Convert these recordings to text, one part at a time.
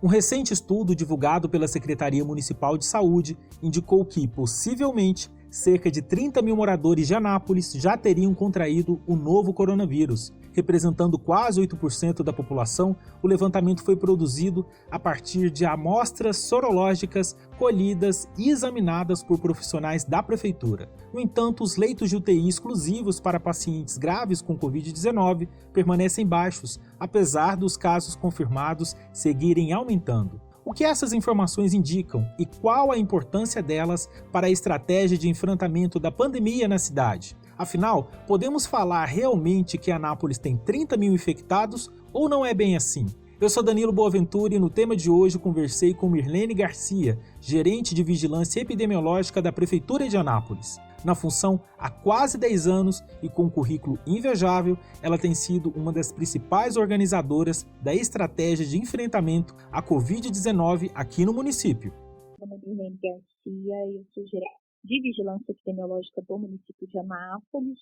Um recente estudo divulgado pela Secretaria Municipal de Saúde indicou que, possivelmente, cerca de 30 mil moradores de Anápolis já teriam contraído o novo coronavírus. Representando quase 8% da população, o levantamento foi produzido a partir de amostras sorológicas colhidas e examinadas por profissionais da Prefeitura. No entanto, os leitos de UTI exclusivos para pacientes graves com Covid-19 permanecem baixos, apesar dos casos confirmados seguirem aumentando. O que essas informações indicam e qual a importância delas para a estratégia de enfrentamento da pandemia na cidade? Afinal, podemos falar realmente que Anápolis tem 30 mil infectados ou não é bem assim? Eu sou Danilo Boaventura e no tema de hoje conversei com Mirlene Garcia, gerente de Vigilância Epidemiológica da Prefeitura de Anápolis. Na função há quase 10 anos e com um currículo invejável, ela tem sido uma das principais organizadoras da estratégia de enfrentamento à Covid-19 aqui no município. Meu nome é Mirlene Garcia, eu sou gerente de Vigilância Epidemiológica do município de Anápolis.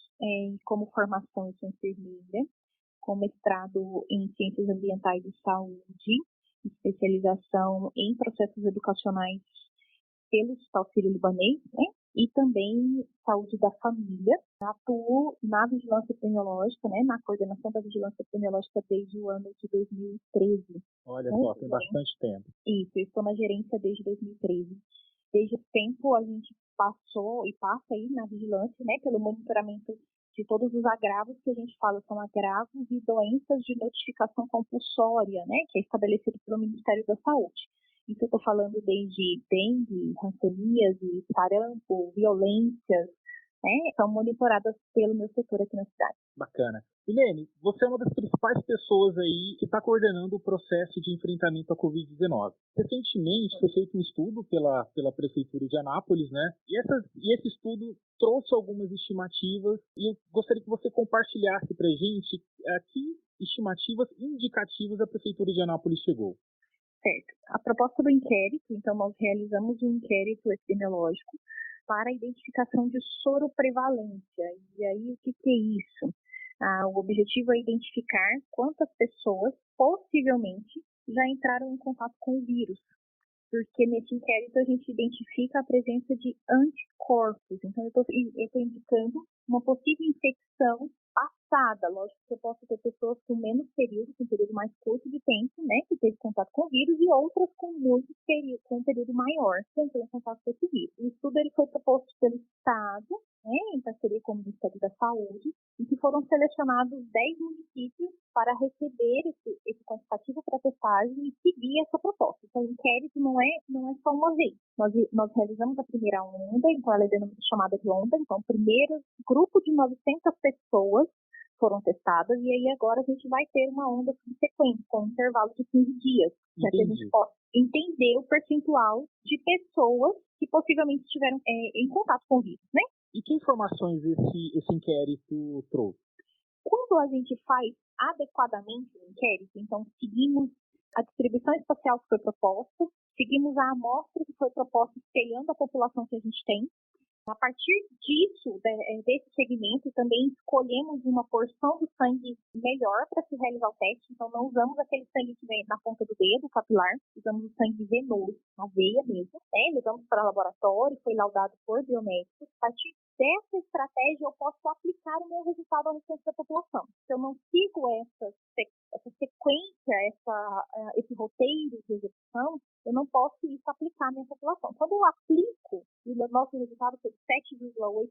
Como formação, eu sou enfermeira, com mestrado em Ciências Ambientais e Saúde, especialização em processos educacionais pelo Hospital Sírio-Libanês, né? E também saúde da família. Atuo na vigilância epidemiológica, né, na coordenação da vigilância epidemiológica desde o ano de 2013. Olha só, tem bastante tempo. Isso, eu estou na gerência desde 2013. Desde esse tempo a gente passou e passa aí na vigilância, né, pelo monitoramento de todos os agravos que a gente fala, são agravos e doenças de notificação compulsória, né, que é estabelecido pelo Ministério da Saúde. Isso eu estou falando desde dengue, hanseníase, sarampo, violências, né, são monitoradas pelo meu setor aqui na cidade. Bacana. Mirlene, você é uma das principais pessoas aí que está coordenando o processo de enfrentamento à Covid-19. Recentemente foi feito um estudo pela Prefeitura de Anápolis, né? E esse estudo trouxe algumas estimativas e eu gostaria que você compartilhasse para a gente que estimativas indicativas a Prefeitura de Anápolis chegou. Certo. A proposta do inquérito, então nós realizamos um inquérito epidemiológico para a identificação de soroprevalência. E aí, o que é isso? O objetivo é identificar quantas pessoas possivelmente já entraram em contato com o vírus, porque nesse inquérito a gente identifica a presença de anticorpos. Então, eu estou indicando uma possível infecção passada. Lógico que eu posso ter pessoas com menos período, com um período mais curto de tempo, né, que teve contato com o vírus, e outras com com um período maior, que entrou em contato com esse vírus. O estudo ele foi proposto pelo Estado, né, em parceria com o Ministério da Saúde, em que foram selecionados 10 municípios para receber esse quantitativo para testagem e seguir essa proposta. Então, o inquérito não é só uma vez. Nós realizamos a primeira onda, então ela é chamada de onda. Então, o primeiro grupo de 900 pessoas foram testadas e aí agora a gente vai ter uma onda subsequente, com um intervalo de 15 dias, para que a gente possa entender o percentual de pessoas que possivelmente estiveram em contato com o vírus, né? E que informações esse inquérito trouxe? Quando a gente faz adequadamente o inquérito, então seguimos a distribuição espacial que foi proposta, seguimos a amostra que foi proposta espelhando a população que a gente tem. A partir disso, desse segmento, também escolhemos uma porção do sangue melhor para se realizar o teste. Então, não usamos aquele sangue que vem na ponta do dedo, capilar, usamos o sangue venoso, na veia mesmo, né? Levamos para o laboratório, foi laudado por biomédicos. A partir dessa estratégia, eu posso aplicar o meu resultado ao restante da população. Se eu não sigo essa sequência, esse roteiro de execução, eu não posso isso aplicar à minha população. Quando eu aplico, e o nosso resultado foi 7,8%,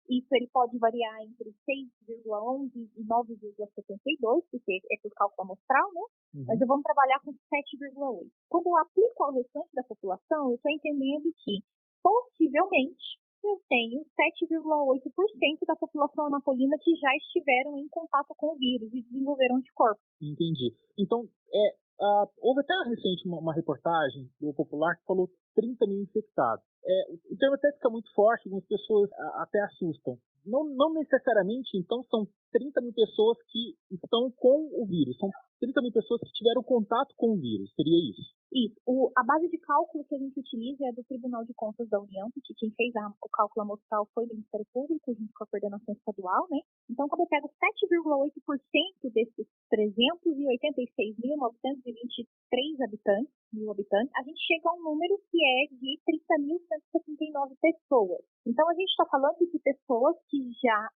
isso ele pode variar entre 6,11% e 9,72%, porque é por cálculo amostral, né? Uhum. Mas vamos trabalhar com 7,8%. Quando eu aplico ao restante da população, eu estou entendendo que, possivelmente, eu tenho 7,8% da população anapolina que já estiveram em contato com o vírus e desenvolveram anticorpos. Entendi. Então, houve até recente uma reportagem do Popular que falou 30 mil infectados. O termo até fica muito forte, algumas pessoas até assustam. Não necessariamente, então, são 30 mil pessoas que estão com o vírus. São 30 mil pessoas que tiveram contato com o vírus. Seria isso? Isso. A base de cálculo que a gente utiliza é do Tribunal de Contas da União, porque quem fez o cálculo amostral foi o Ministério Público, junto com a coordenação estadual, né? Então, quando eu pego 7,8% desses 386.923 mil habitantes, a gente chega a um número que é de 30.179 pessoas. Então, a gente está falando de pessoas que já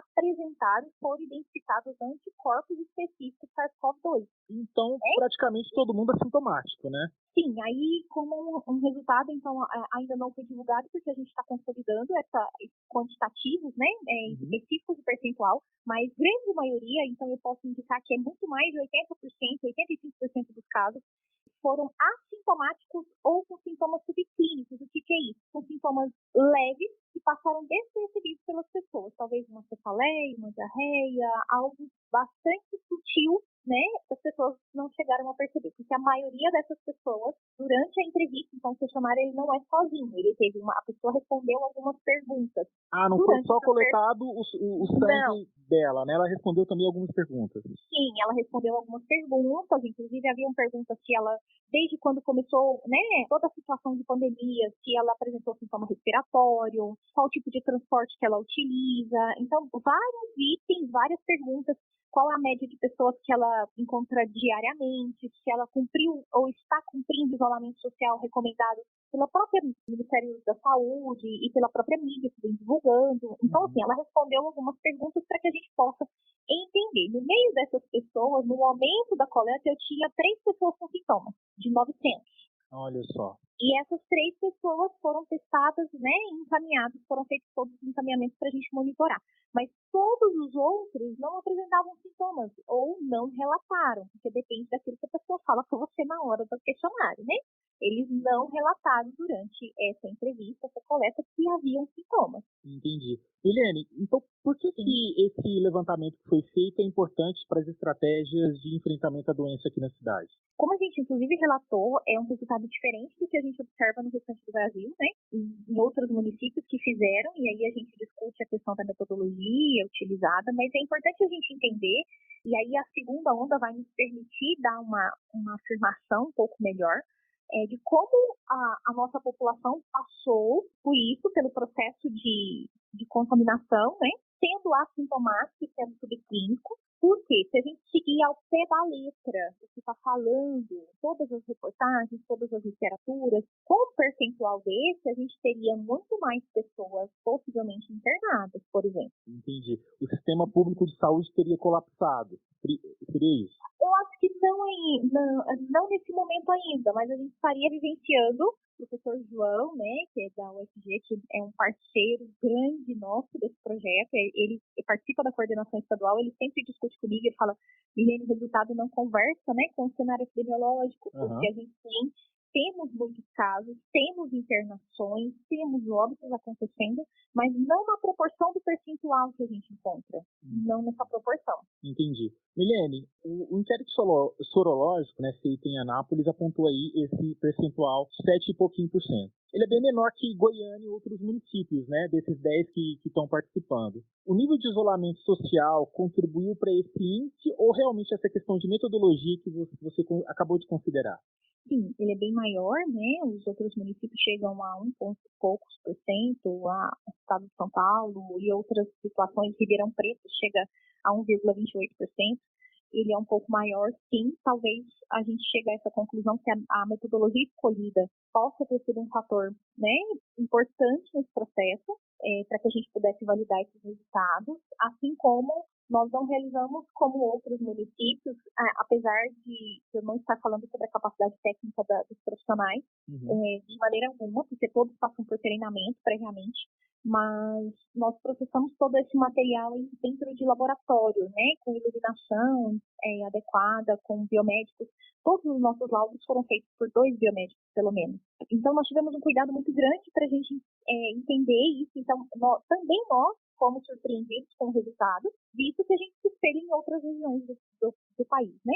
apresentaram, foram identificados anticorpos específicos SARS-CoV-2. Então, praticamente todo mundo assintomático, né? Sim, aí como um resultado, então, ainda não foi divulgado, porque a gente está consolidando esses quantitativos, né, específicos de percentual, mas grande maioria, então eu posso indicar que é muito mais de 80%, 85% dos casos, foram assintomáticos ou com sintomas subclínicos. O que é isso? Com sintomas leves que passaram despercebidos pelas pessoas. Talvez uma cefaleia, uma diarreia, algo bastante sutil, né? As pessoas não chegaram a perceber. Porque a maioria dessas pessoas, durante a entrevista, então o questionário ele não é sozinho. A pessoa respondeu algumas perguntas. Não foi só coletado o sangue dela, né? Ela respondeu também algumas perguntas. Sim, ela respondeu algumas perguntas, inclusive haviam perguntas se ela, desde quando começou, né, toda a situação de pandemia, se ela apresentou sintoma respiratório, qual tipo de transporte que ela utiliza. Então, vários itens, várias perguntas, qual a média de pessoas que ela encontra diariamente, se ela cumpriu ou está cumprindo o isolamento social recomendado pelo próprio Ministério da Saúde e pela própria mídia que vem divulgando. Então, assim, ela respondeu algumas perguntas para que a gente possa entender. No meio dessas pessoas, no momento da coleta, eu tinha 3 pessoas com sintomas, de 900. Olha só. E essas 3 pessoas foram testadas, né, encaminhadas, foram feitos todos os encaminhamentos para a gente monitorar. Mas todos os outros não apresentavam sintomas ou não relataram, porque depende daquilo que a pessoa fala para você na hora do questionário, né? Eles não relataram durante essa entrevista, essa coleta, que haviam sintomas. Entendi. Milene, então por que esse levantamento que foi feito é importante para as estratégias de enfrentamento à doença aqui na cidade? Como a gente, inclusive, relatou, é um resultado diferente do que a gente observa no restante do Brasil, né? Em outros municípios que fizeram, e aí a gente discute a questão da metodologia utilizada, mas é importante a gente entender, e aí a segunda onda vai nos permitir dar uma afirmação um pouco melhor, de como a nossa população passou por isso, pelo processo de contaminação, né? Sendo assintomático e sendo subclínico. Porque se a gente seguir ao pé da letra o que está falando, todas as reportagens, todas as literaturas, com um percentual desse, a gente teria muito mais pessoas possivelmente internadas, por exemplo. Entendi. O sistema público de saúde teria colapsado. Seria isso? Eu acho que não nesse momento ainda, mas a gente estaria vivenciando o professor João, né, que é da UFG, que é um parceiro grande nosso desse projeto, ele participa da coordenação estadual, ele sempre discute comigo, ele fala, Milene, o resultado não conversa, né, com o cenário epidemiológico, porque a gente temos muitos casos, temos internações, temos óbitos acontecendo, mas não na proporção do percentual que a gente encontra, não nessa proporção. Entendi. Milene, o inquérito sorológico, né, feito em Anápolis, apontou aí esse percentual 7 e pouquinho por cento. Ele é bem menor que Goiânia e outros municípios, né, desses 10 que estão participando. O nível de isolamento social contribuiu para esse índice ou realmente essa questão de metodologia que você acabou de considerar? Sim, ele é bem maior, né? Os outros municípios chegam a 1 ponto e poucos por cento, o estado de São Paulo e outras situações, Ribeirão Preto chega a 1,28%. Ele é um pouco maior, sim, talvez a gente chegue a essa conclusão que a metodologia escolhida possa ter sido um fator, né, importante nesse processo, para que a gente pudesse validar esses resultados, assim como nós não realizamos como outros municípios, apesar de eu não estar falando sobre a capacidade técnica dos profissionais, de maneira alguma, porque todos passam por treinamento previamente, mas nós processamos todo esse material dentro de laboratório, né, com iluminação adequada, com biomédicos. Todos os nossos laudos foram feitos por 2 biomédicos, pelo menos. Então, nós tivemos um cuidado muito grande para a gente entender isso. Então, também nós fomos surpreendidos com o resultado, visto que a gente se espelha em outras regiões do país, né?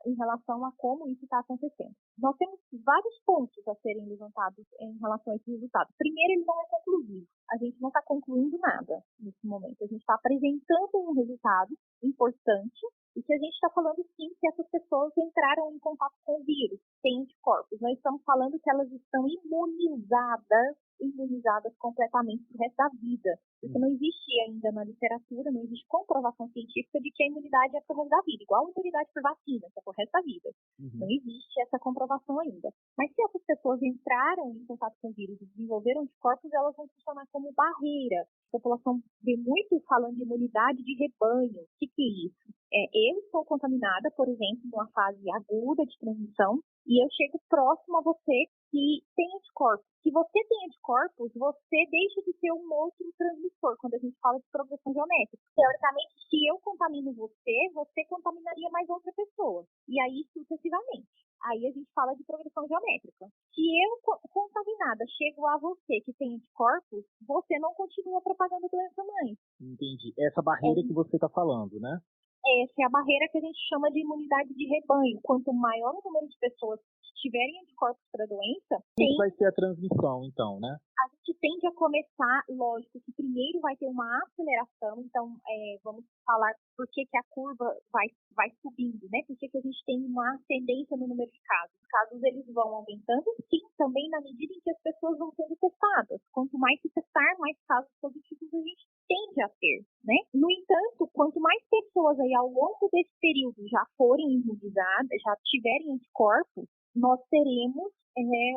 Em relação a como isso está acontecendo. Nós temos vários pontos a serem levantados em relação a esse resultado. Primeiro, ele não é conclusivo. A gente não está concluindo nada nesse momento. A gente está apresentando um resultado importante e que a gente está falando, sim, que essas pessoas entraram em contato com o vírus, têm anticorpos. Nós estamos falando que elas estão imunizadas imunizadas completamente pro resto da vida. Porque não existe ainda na literatura, não existe comprovação científica de que a imunidade é pro resto da vida, igual a imunidade por vacina, que é pro resto da vida. Não existe essa comprovação ainda. Mas se essas pessoas entraram em contato com o vírus e desenvolveram anticorpos, elas vão funcionar como barreira. A população vê muito falando de imunidade de rebanho. O que é isso? Eu estou contaminada, por exemplo, numa fase aguda de transmissão, e eu chego próximo a você que tem anticorpos. Se você tem anticorpos, você deixa de ser um outro transmissor, quando a gente fala de progressão geométrica. Teoricamente, se eu contamino você, você contaminaria mais outra pessoa. E aí, sucessivamente. Aí a gente fala de progressão geométrica. Se eu, contaminada, chego a você que tem anticorpos, você não continua propagando a doença mãe. Entendi. Essa barreira que você está falando, né? Essa é a barreira que a gente chama de imunidade de rebanho. Quanto maior o número de pessoas que tiverem anticorpos para a doença, vai ser a transmissão, então, né? A gente tende a começar, lógico, que primeiro vai ter uma aceleração, então vamos falar por que a curva vai subindo, né? Por que a gente tem uma ascendência no número de casos. Os casos eles vão aumentando, sim, também na medida em que as pessoas vão sendo testadas. Quanto mais se testar, mais casos positivos a gente tende a ter, né? No entanto, quanto mais pessoas aí ao longo desse período já forem imunizadas, já tiverem anticorpos, nós teremos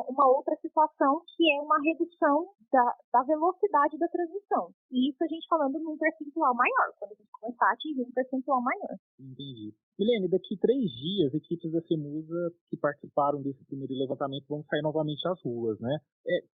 uma outra situação que é uma redução da velocidade da transmissão. E isso a gente falando num percentual maior, quando a gente começar a atingir um percentual maior. Entendi. Milene, daqui 3 dias, equipes da CEMUSA que participaram desse primeiro levantamento vão sair novamente às ruas, né?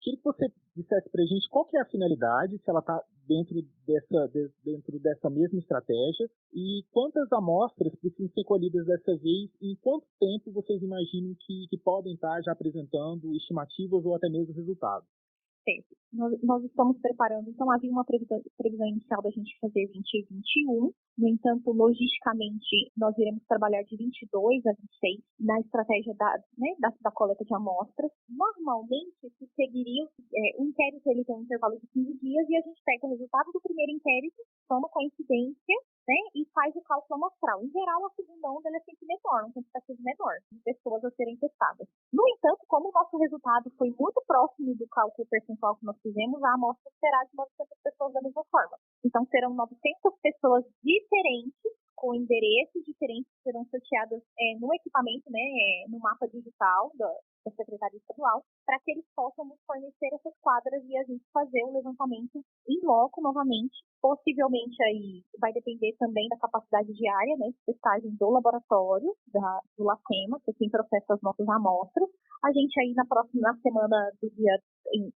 Queria que você dissesse para a gente qual que é a finalidade, se ela está dentro dessa mesma estratégia, e quantas amostras precisam ser colhidas dessa vez, e em quanto tempo vocês imaginam que podem estar já apresentando estimativas ou até mesmo resultados? Certo. Nós estamos preparando, então havia uma previsão inicial da gente fazer 20 e 21, no entanto, logisticamente, nós iremos trabalhar de 22 a 26 na estratégia da coleta de amostras. Normalmente, se seguiria, o inquérito ele tem um intervalo de 15 dias e a gente pega o resultado do primeiro inquérito, soma coincidência, né, e faz o cálculo amostral. Em geral, a segunda onda ela é sempre menor, um quantitativo menor de pessoas a serem testadas. No entanto, como o nosso resultado foi muito próximo do cálculo percentual que nós fizemos, a amostra será de 900 pessoas da mesma forma. Então, serão 900 pessoas diferentes, com endereços diferentes, que serão sorteadas no equipamento, né, no mapa digital da Secretaria Estadual, para que eles possam nos fornecer essas quadras e a gente fazer o levantamento em loco novamente. Possivelmente aí vai depender também da capacidade diária, né, de testagem do laboratório, do LACEMA, que é quem processa as nossas amostras. A gente aí na semana do dia,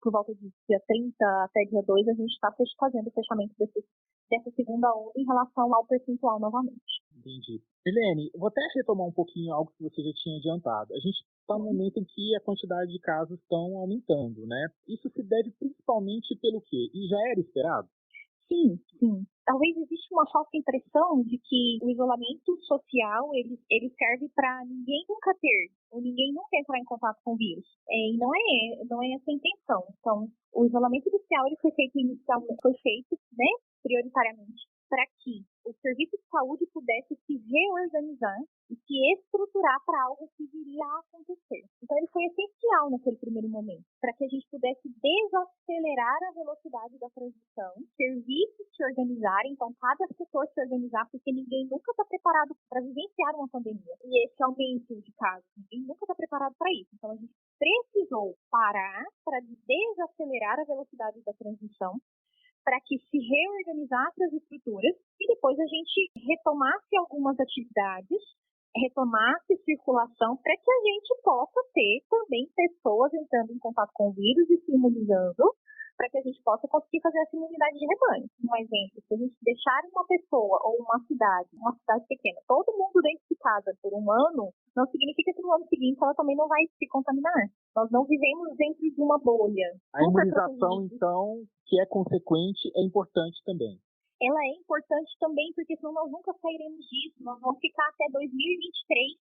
por volta de dia 30 até dia 2, a gente está fazendo o fechamento dessa segunda onda em relação ao percentual novamente. Entendi. Milene, vou até retomar um pouquinho algo que você já tinha adiantado. A gente está no momento em que a quantidade de casos estão aumentando, né? Isso se deve principalmente pelo quê? E já era esperado? Sim. Talvez exista uma falsa impressão de que o isolamento social ele serve para ninguém nunca ter, ou ninguém nunca entrar em contato com o vírus. E não é essa a intenção. Então, o isolamento social ele foi feito, né, prioritariamente para que o serviço de saúde pudesse se reorganizar e se estruturar para algo que viria a acontecer. Então, ele foi essencial naquele primeiro momento, para que a gente pudesse desacelerar a velocidade da transição, serviços se organizarem, então cada setor se organizar, porque ninguém nunca está preparado para vivenciar uma pandemia. E esse aumento de casos, ninguém nunca está preparado para isso. Então, a gente precisou parar para desacelerar a velocidade da transição, para que se reorganizasse as estruturas e depois a gente retomasse algumas atividades, retomasse circulação, para que a gente possa ter também pessoas entrando em contato com o vírus e se imunizando, para que a gente possa conseguir fazer essa imunidade de rebanho. Um exemplo, se a gente deixar uma pessoa ou uma cidade pequena, todo mundo dentro de casa por um ano, não significa que no ano seguinte ela também não vai se contaminar. Nós não vivemos dentro de uma bolha. A imunização, então, que é consequente, é importante também. Ela é importante também, porque senão nós nunca sairemos disso. Nós vamos ficar até 2023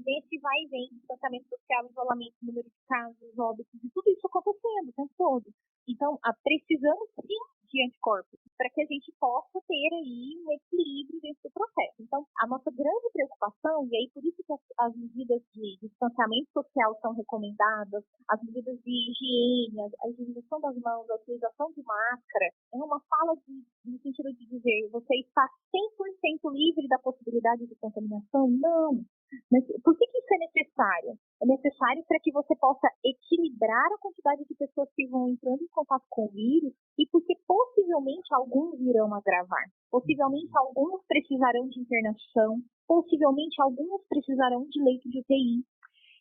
nesse vai e vem, distanciamento social, isolamento, número de casos, óbitos, e tudo isso acontecendo o tempo todo. Então, precisamos sim de anticorpos, para que a gente possa ter aí um equilíbrio dentro do processo. Então, a nossa grande preocupação, e aí por isso que as medidas de distanciamento social são recomendadas, as medidas de higiene, a higienização das mãos, a utilização de máscara, é uma fala no sentido de dizer, você está 100% livre da possibilidade de contaminação? Não. Mas por que isso é necessário? É necessário para que você possa equilibrar a quantidade de pessoas que vão entrando em contato com o vírus e porque possivelmente alguns irão agravar. Possivelmente alguns precisarão de internação, possivelmente alguns precisarão de leito de UTI.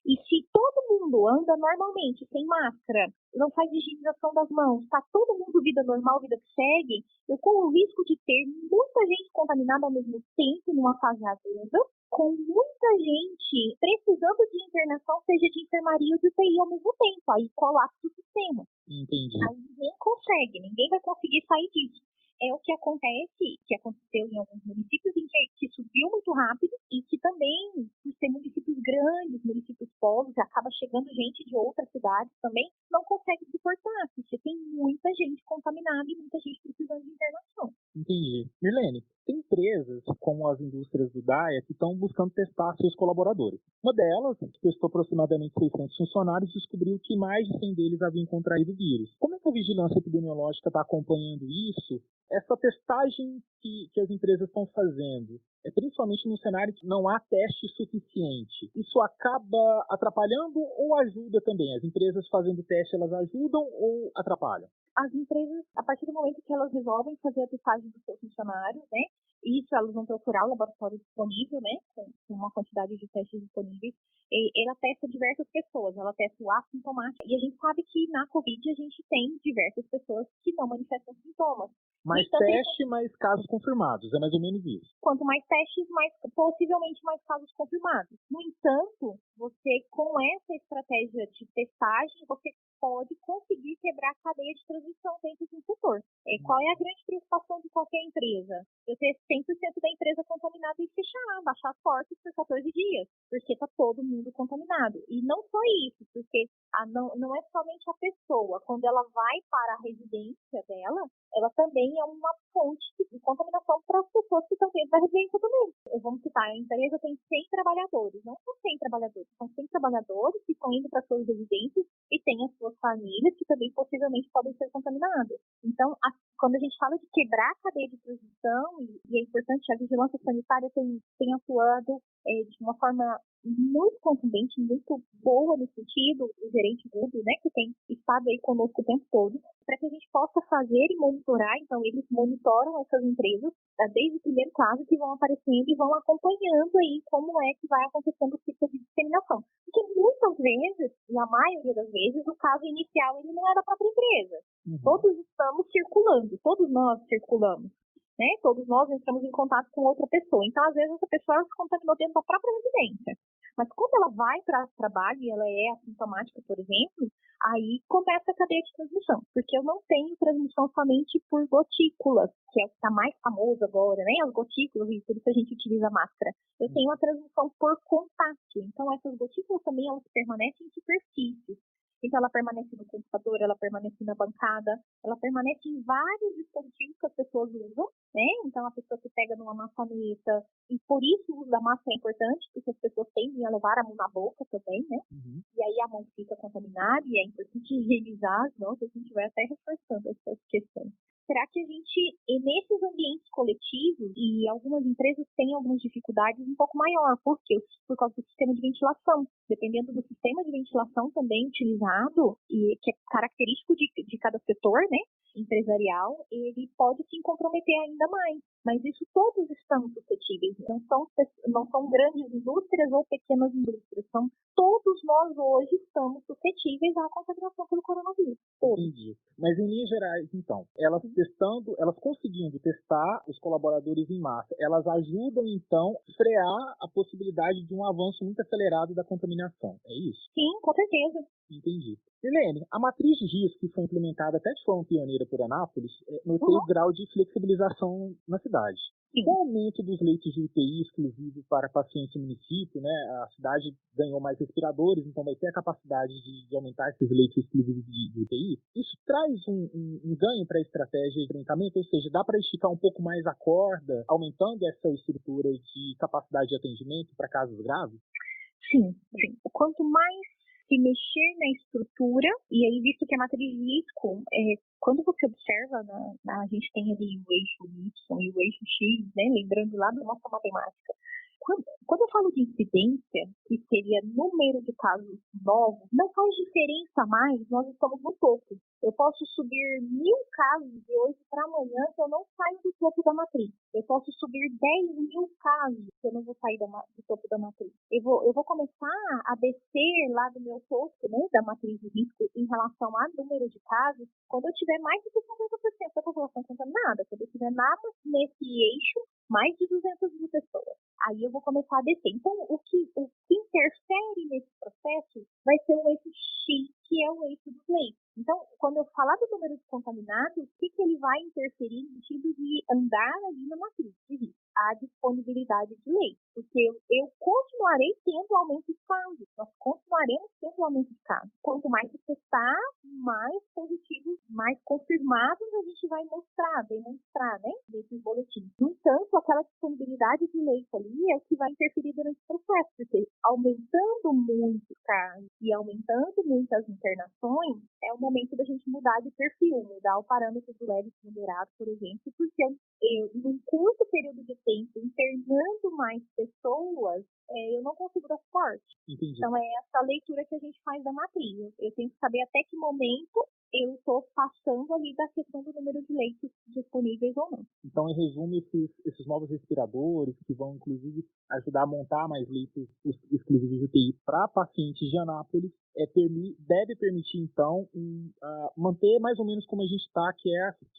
E se todo mundo anda normalmente, sem máscara, não faz higienização das mãos, está todo mundo vida normal, vida que segue, eu corro o risco de ter muita gente contaminada ao mesmo tempo, numa fase aguda, com muita gente precisando de internação, seja de enfermaria ou de UTI ao mesmo tempo. Aí colapsa o sistema. Entendi. Aí ninguém vai conseguir sair disso. É o que aconteceu em alguns municípios em que subiu muito rápido e que também, por ser municípios grandes, municípios pobres, acaba chegando gente de outras cidades também, não consegue suportar, porque tem muita gente contaminada e muita gente precisando de internação. Entendi. Mirlene, tem empresas, como as indústrias do DAIA, que estão buscando testar seus colaboradores. Uma delas, que testou aproximadamente 600 funcionários, descobriu que mais de 100 deles haviam contraído o vírus. Como é que a vigilância epidemiológica está acompanhando isso? Essa testagem que as empresas estão fazendo, principalmente no cenário que não há teste suficiente, isso acaba atrapalhando ou ajuda também? As empresas fazendo teste, elas ajudam ou atrapalham? As empresas, a partir do momento que elas resolvem fazer a testagem dos seus funcionários, né, isso elas vão procurar o laboratório disponível, né, com uma quantidade de testes disponíveis, e ela testa diversas pessoas, ela testa o assintomático, e a gente sabe que na Covid a gente tem diversas pessoas que não manifestam sintomas. Mais então, teste, mais casos confirmados, é mais ou menos isso. Quanto mais testes, possivelmente mais casos confirmados. No entanto, você, com essa estratégia de testagem, você pode conseguir quebrar a cadeia de transmissão dentro do setor. Qual é a grande preocupação de qualquer empresa? Eu ter 100% da empresa contaminada e fechar, baixar as portas por 14 dias, porque está todo mundo contaminado. E não só isso, porque não é somente a pessoa. Quando ela vai para a residência dela, ela também é uma fonte de contaminação para as pessoas que estão dentro da residência também. Vamos citar, a empresa tem 100 trabalhadores, não são 100 trabalhadores, são 100 trabalhadores que estão indo para suas residências e têm as suas famílias que também possivelmente podem ser contaminadas. Então, quando a gente fala de quebrar a cadeia de transmissão, e é importante, a vigilância sanitária tem atuado de uma forma muito contundente, muito boa no sentido, o gerente Google, né, que tem estado aí conosco o tempo todo, para que a gente possa fazer e monitorar. Então, eles monitoram essas empresas desde o primeiro caso que vão aparecendo e vão acompanhando aí como é que vai acontecendo o ciclo de disseminação. Porque muitas vezes, e a maioria das vezes, o caso inicial ele não é da própria empresa. Todos estamos circulando, todos nós circulamos. Né? Todos nós entramos em contato com outra pessoa. Então, às vezes, essa pessoa se contaminou dentro da própria residência. Mas quando ela vai para o trabalho e ela é assintomática, por exemplo, aí começa a cadeia de transmissão. Porque eu não tenho transmissão somente por gotículas, que é o que está mais famoso agora, né? As gotículas, e por isso a gente utiliza máscara. Eu tenho a transmissão por contato. Então, essas gotículas também elas permanecem em superfícies. Então, ela permanece no computador, ela permanece na bancada, ela permanece em vários dispositivos que as pessoas usam, né? Então, a pessoa que pega numa maçaneta, e por isso o uso da máscara é importante, porque as pessoas tendem a levar a mão na boca também, né? E aí a mão fica contaminada, e é importante higienizar as mãos, a gente vai até reforçando essas questões. Será que a gente, nesses ambientes coletivos, e algumas empresas têm algumas dificuldades um pouco maior, por quê? Por causa do sistema de ventilação. Dependendo do sistema de ventilação também utilizado, e que é característico de cada setor, né, empresarial, ele pode se comprometer ainda mais. Mas isso todos estamos suscetíveis. Não são grandes indústrias ou pequenas indústrias. Todos nós hoje estamos suscetíveis à contaminação pelo coronavírus. Todos. Entendi. Mas em linhas gerais, então, elas conseguindo testar os colaboradores em massa, elas ajudam, então, a frear a possibilidade de um avanço muito acelerado da contaminação. É isso? Sim, com certeza. Entendi. Helene, a matriz de risco que foi implementada até de forma pioneira por Anápolis notou o grau de flexibilização na cidade. Com o aumento dos leitos de UTI exclusivos para pacientes no município, né, a cidade ganhou mais respiradores, então vai ter a capacidade de aumentar esses leitos exclusivos de UTI. Isso traz um ganho para a estratégia de enfrentamento, ou seja, dá para esticar um pouco mais a corda, aumentando essa estrutura de capacidade de atendimento para casos graves? Sim. Quanto mais se mexer na estrutura, e aí visto que a matriz de risco, quando você observa, a gente tem ali o eixo Y e o eixo X, né, lembrando lá da nossa matemática. Quando eu falo de incidência, que seria número de casos novos, não faz diferença mais, nós estamos no topo. Eu posso subir 1.000 casos de hoje para amanhã que eu não saio do topo da matriz. Eu posso subir 10.000 casos que eu não vou sair do topo da matriz. Eu vou começar a descer lá do meu topo, né, da matriz de risco em relação a número de casos, quando eu tiver mais de 50% da população contaminada, quando eu tiver nada nesse eixo, mais de 200 mil pessoas. Aí eu vou começar a descer. Então, o que interfere nesse processo vai ser o eixo X, que é o eixo dos leitos. Então, quando eu falar do número de contaminados, o que ele vai interferir no sentido de andar ali na matriz de risco? A disponibilidade de leitos. Porque eu continuarei tendo aumento de casos. Nós continuaremos tendo aumento de casos. Quanto mais se testar, mais positivos, mais confirmados a gente vai demonstrar, né, nesses boletins. No entanto, aquela disponibilidade de leito ali é o que vai interferir durante o processo, porque aumentando muito os casos e aumentando muito as internações, é o momento da gente mudar de perfil, mudar o parâmetro do leve moderado, por exemplo, porque eu, num curto período de tempo, internando mais pessoas, eu não consigo dar suporte. Entendi. Então, é essa leitura que a gente faz da matriz. Eu tenho que saber até que momento eu estou passando ali da questão do número de leitos disponíveis ou não. Então, em resumo, esses novos respiradores, que vão, inclusive, ajudar a montar mais leitos exclusivos de UTI para pacientes de Anápolis, deve permitir, então, manter mais ou menos como a gente está, que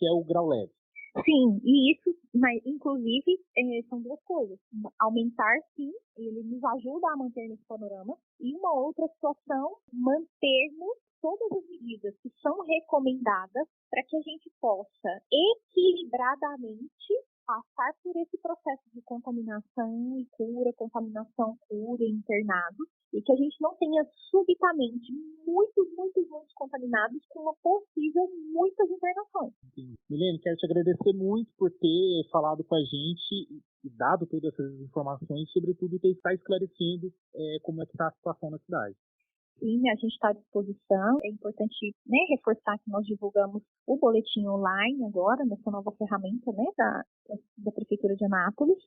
é o grau leve. Sim, e isso, mas, inclusive, são duas coisas. Aumentar, sim, ele nos ajuda a manter nesse panorama. E uma outra situação, mantermos todas as medidas que são recomendadas para que a gente possa equilibradamente passar por esse processo de contaminação e cura, internado, e que a gente não tenha subitamente muitos contaminados com uma possível muitas internações. Milene, quero te agradecer muito por ter falado com a gente e dado todas essas informações, sobretudo ter estado esclarecendo como é que está a situação na cidade. Sim, a gente está à disposição. É importante, né, reforçar que nós divulgamos o boletim online agora, nessa nova ferramenta, né, da Prefeitura de Anápolis,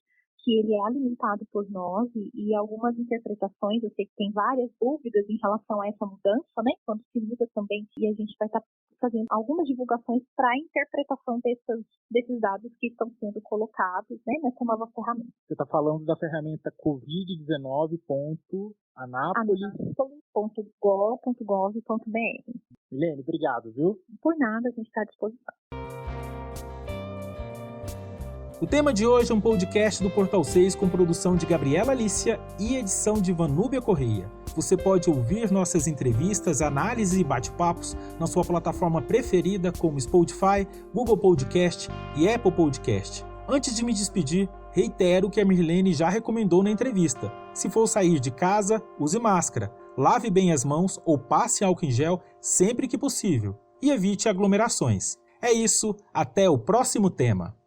que ele é alimentado por nós e algumas interpretações, eu sei que tem várias dúvidas em relação a essa mudança, né, quando se muda também, e a gente vai estar fazendo algumas divulgações para a interpretação desses dados que estão sendo colocados, né, nessa nova ferramenta. Você está falando da ferramenta covid19.anápolis.gov.br. Milene, obrigado, viu? Por nada, a gente está à disposição. O tema de hoje é um podcast do Portal 6 com produção de Gabriela Alícia e edição de Vanúbia Correia. Você pode ouvir nossas entrevistas, análises e bate-papos na sua plataforma preferida como Spotify, Google Podcast e Apple Podcast. Antes de me despedir, reitero o que a Mirlene já recomendou na entrevista. Se for sair de casa, use máscara, lave bem as mãos ou passe álcool em gel sempre que possível e evite aglomerações. É isso, até o próximo tema.